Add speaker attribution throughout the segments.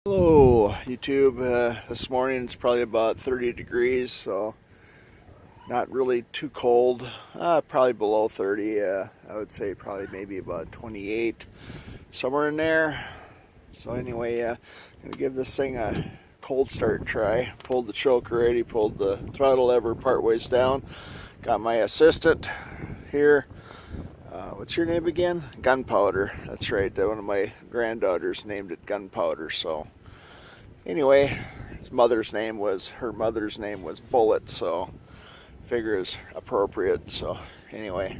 Speaker 1: Hello YouTube. This morning it's probably about 30 degrees, so not really too cold. Probably below 30. I would say probably maybe about 28, somewhere in there. So anyway, I'm gonna give this thing a cold start try. Pulled the choke already, pulled the throttle lever part ways down. Got my assistant here. What's your name again? Gunpowder. That's right. One of my granddaughters named it Gunpowder. So anyway, her mother's name was Bullet. So figure is appropriate. So anyway,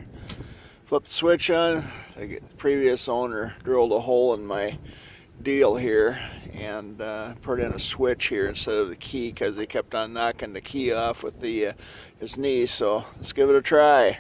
Speaker 1: flip the switch on. The previous owner drilled a hole in my deal here and put in a switch here instead of the key because they kept on knocking the key off with his knee. So let's give it a try.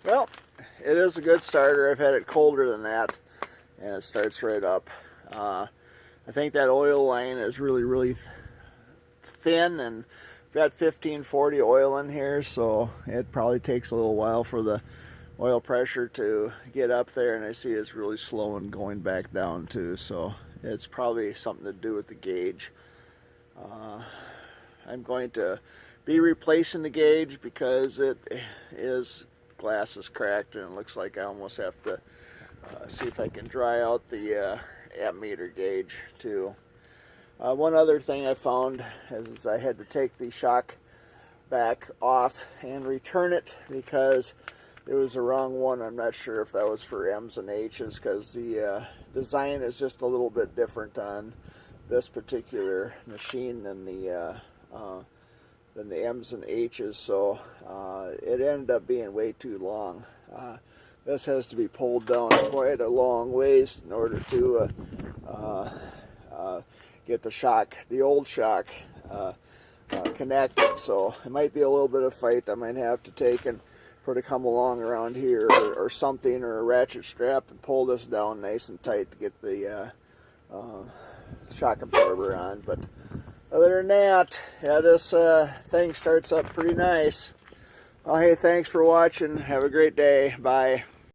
Speaker 1: Well, it is a good starter. I've had it colder than that, and it starts right up. I think that oil line is really thin, and I've got 1540 oil in here, so it probably takes a little while for the oil pressure to get up there, and I see it's really slow and going back down too, so it's probably something to do with the gauge. I'm going to be replacing the gauge because glass is cracked, and it looks like I almost have to see if I can dry out the ammeter gauge too. One other thing I found is I had to take the shock back off and return it because it was the wrong one. I'm not sure if that was for M's and H's because the design is just a little bit different on this particular machine than the M's and H's, so it ended up being way too long. This has to be pulled down quite a long ways in order to get the old shock connected, so it might be a little bit of fight. I might have to take and put a come along around here or something, or a ratchet strap, and pull this down nice and tight to get the shock absorber on. But other than that, yeah, this thing starts up pretty nice. Well, hey, thanks for watching. Have a great day. Bye.